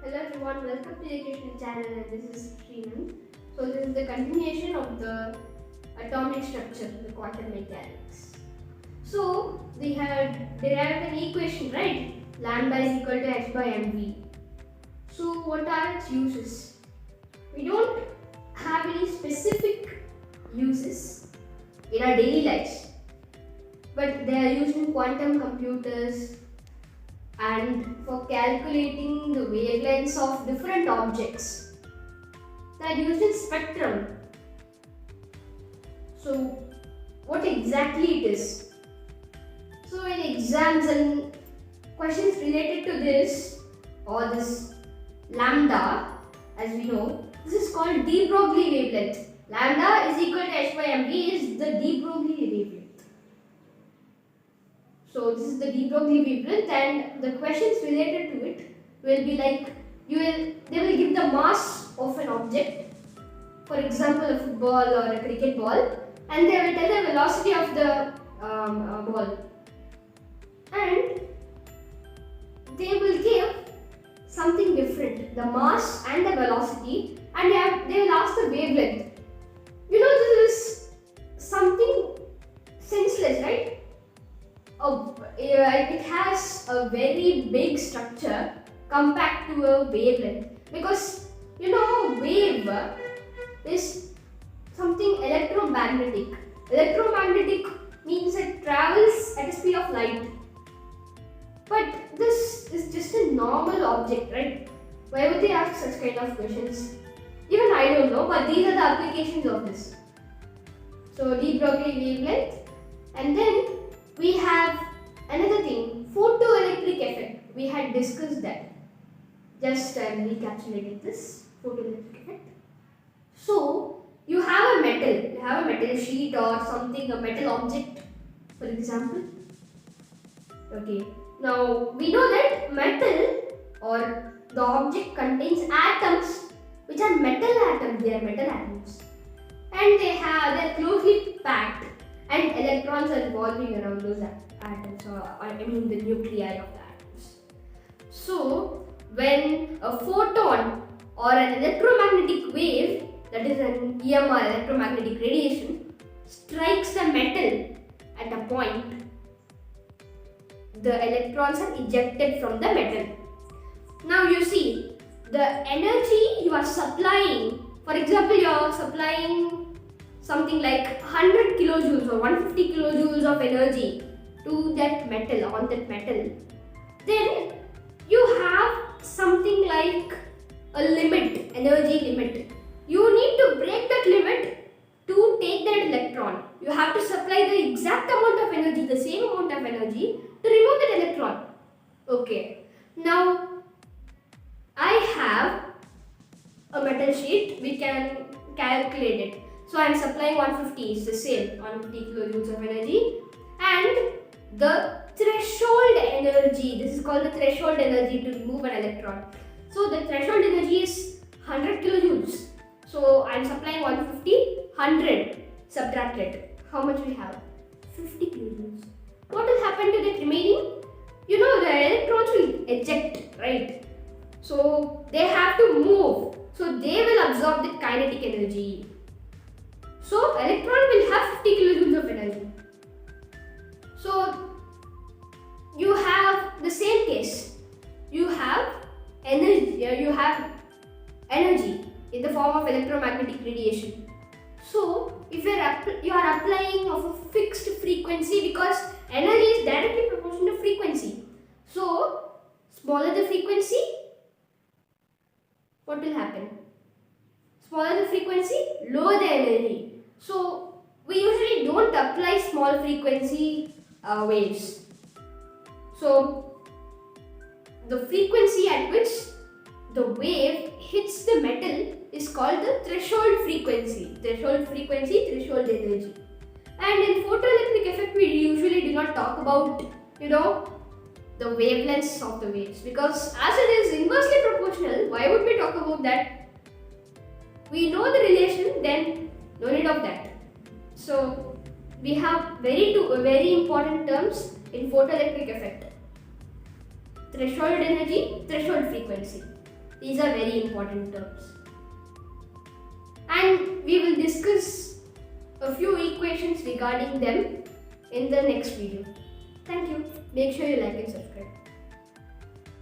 Hello everyone, welcome to the educational channel and this is Srinan. So this is the continuation of the atomic structure, the quantum mechanics. So we had derived an equation, right? Lambda is equal to h by mv. So what are its uses? We don't have any specific uses in our daily lives, but they are used in quantum computers and for calculating the wavelengths of different objects. They are used in spectrum. So what exactly it is? So in exams and questions related to this or this lambda, as we know, this is called de Broglie wavelength. Lambda is equal to h by mv is the de Broglie wavelength. So this is the de Broglie wavelength, and the questions related to it will be like they will give the mass of an object, for example a football or a cricket ball, and they will tell the velocity of the ball, and they will give something different, the mass and the velocity, and they will ask the wavelength. You know, this is something senseless, right? It has a very big structure compared to a wavelength, because you know wave is something electromagnetic. Electromagnetic means it travels at the speed of light, but this is just a normal object, right? Why would they ask such kind of questions? Even I don't know, but these are the applications of this. So de Broglie wavelength, and then we have another thing, photoelectric effect. We had discussed that. Just recapitulating this photoelectric effect. So you have a metal sheet or something, a metal object, for example. Okay. Now we know that metal or the object contains atoms, which are metal atoms. They are metal atoms, and they're closely packed, and electrons are revolving around those atoms, the nuclei of the atoms. So when a photon or an electromagnetic wave, that is an EMR, electromagnetic radiation, strikes the metal at a point, the electrons are ejected from the metal. Now you see, the energy you are supplying, for example, you are supplying something like 100 kilojoules or 150 kilojoules of energy to that metal, on that metal, then you have something like a limit, energy limit. You need to break that limit to take that electron. You have to supply the exact amount of energy, the same amount of energy, to remove that electron. Okay. Now I have a metal sheet. We can calculate it. So I am supplying 150, is the same, 150 kilojoules of energy, and the threshold energy, this is called the threshold energy to remove an electron. So the threshold energy is 100 kilojoules. So I am supplying 150, 100, subtracted. How much we have? 50 kilojoules. What will happen to the remaining? You know, the electrons will eject, right? So they have to move. So they will absorb the kinetic energy. So electron will have 50 kilojoules of energy. So you have the same case. You have energy. In the form of electromagnetic radiation. So if you are applying of a fixed frequency, because energy is directly proportional to frequency. So smaller the frequency, what will happen? Smaller the frequency, lower the energy. So we usually don't apply small frequency waves. So the frequency at which the wave hits the metal is called the threshold frequency. Threshold frequency, threshold energy. And in photoelectric effect, we usually do not talk about, the wavelengths of the waves, because as it is inversely proportional, why would we talk about that? We know the relation, then no need of that. So we have very important terms in photoelectric effect: threshold energy, threshold frequency. These are very important terms. And we will discuss a few equations regarding them in the next video. Thank you. Make sure you like and subscribe.